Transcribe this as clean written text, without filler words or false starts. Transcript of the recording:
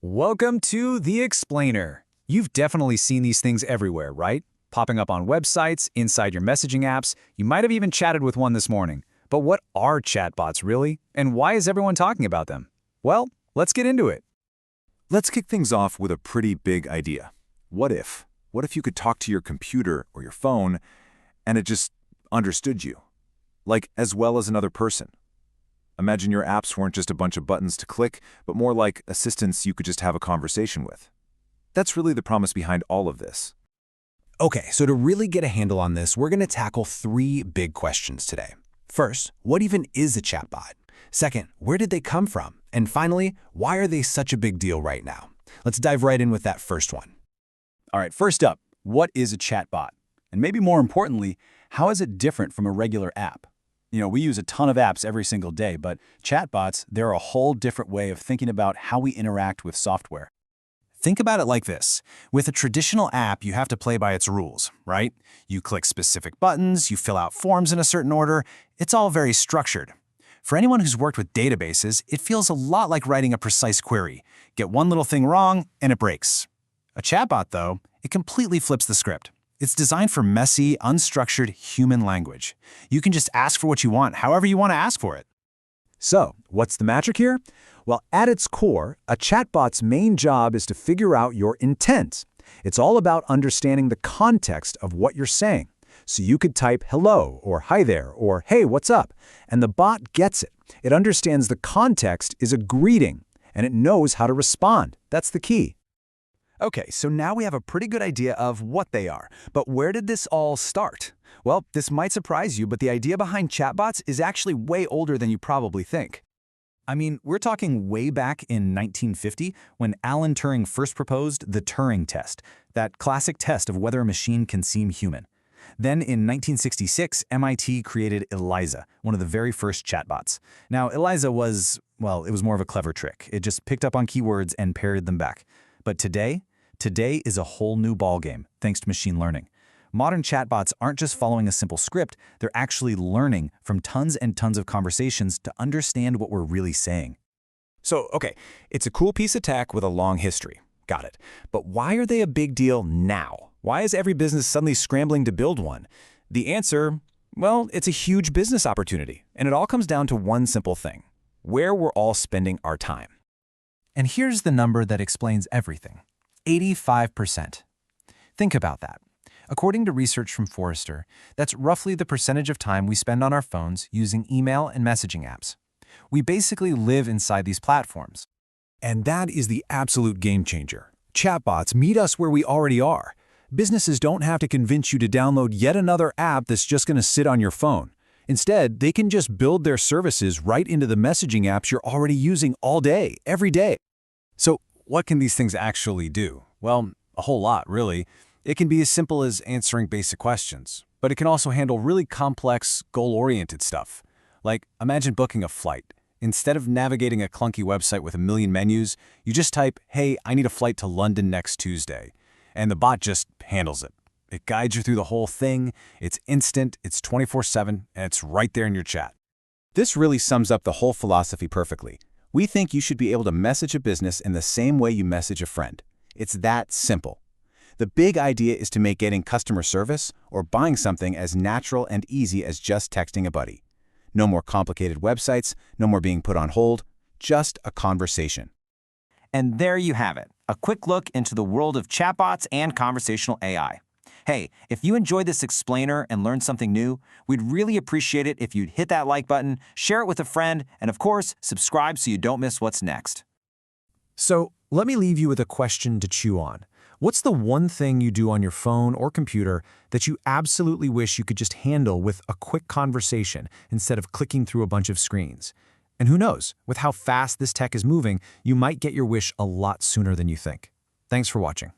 Welcome to The Explainer. You've definitely seen these things everywhere, right? Popping up on websites, inside your messaging apps. You might have even chatted with one this morning. But what are chatbots really? And why is everyone talking about them? Well, let's get into it. Let's kick things off with a pretty big idea. What if? What if you could talk to your computer or your phone and it just understood you? Like, as well as another person. Imagine your apps weren't just a bunch of buttons to click, but more like assistants you could just have a conversation with. That's really the promise behind all of this. Okay, so to really get a handle on this, we're going to tackle three big questions today. First, what even is a chatbot? Second, where did they come from? And finally, why are they such a big deal right now? Let's dive right in with that first one. All right, first up, what is a chatbot? And maybe more importantly, how is it different from a regular app? We use a ton of apps every single day, but chatbots, they're a whole different way of thinking about how we interact with software. Think about it like this. With a traditional app, you have to play by its rules, right? You click specific buttons, you fill out forms in a certain order. It's all very structured. For anyone who's worked with databases, it feels a lot like writing a precise query. Get one little thing wrong, and it breaks. A chatbot, though, it completely flips the script. It's designed for messy, unstructured human language. You can just ask for what you want, however you want to ask for it. So, what's the magic here? Well, at its core, a chatbot's main job is to figure out your intent. It's all about understanding the context of what you're saying. So you could type hello, or hi there, or hey, what's up? And the bot gets it. It understands the context is a greeting, and it knows how to respond. That's the key. Okay, so now we have a pretty good idea of what they are. But where did this all start? Well, this might surprise you, but the idea behind chatbots is actually way older than you probably think. I mean, we're talking way back in 1950 when Alan Turing first proposed the Turing test, that classic test of whether a machine can seem human. Then in 1966, MIT created ELIZA, one of the very first chatbots. Now, ELIZA was, well, it was more of a clever trick. It just picked up on keywords and parried them back. But today is a whole new ballgame, thanks to machine learning. Modern chatbots aren't just following a simple script, they're actually learning from tons and tons of conversations to understand what we're really saying. So, okay, it's a cool piece of tech with a long history. Got it. But why are they a big deal now? Why is every business suddenly scrambling to build one? The answer, well, it's a huge business opportunity, and it all comes down to one simple thing: where we're all spending our time. And here's the number that explains everything: 85%. Think about that. According to research from Forrester, that's roughly the percentage of time we spend on our phones using email and messaging apps. We basically live inside these platforms. And that is the absolute game changer. Chatbots meet us where we already are. Businesses don't have to convince you to download yet another app that's just going to sit on your phone. Instead, they can just build their services right into the messaging apps you're already using all day, every day. So what can these things actually do? Well, a whole lot, really. It can be as simple as answering basic questions, but it can also handle really complex, goal-oriented stuff. Like, imagine booking a flight. Instead of navigating a clunky website with a million menus, you just type, hey, I need a flight to London next Tuesday. And the bot just handles it. It guides you through the whole thing. It's instant, it's 24/7, and it's right there in your chat. This really sums up the whole philosophy perfectly. We think you should be able to message a business in the same way you message a friend. It's that simple. The big idea is to make getting customer service or buying something as natural and easy as just texting a buddy. No more complicated websites, no more being put on hold, just a conversation. And there you have it, a quick look into the world of chatbots and conversational AI. Hey, if you enjoyed this explainer and learned something new, we'd really appreciate it if you'd hit that like button, share it with a friend, and of course, subscribe so you don't miss what's next. So, let me leave you with a question to chew on. What's the one thing you do on your phone or computer that you absolutely wish you could just handle with a quick conversation instead of clicking through a bunch of screens? And who knows, with how fast this tech is moving, you might get your wish a lot sooner than you think. Thanks for watching.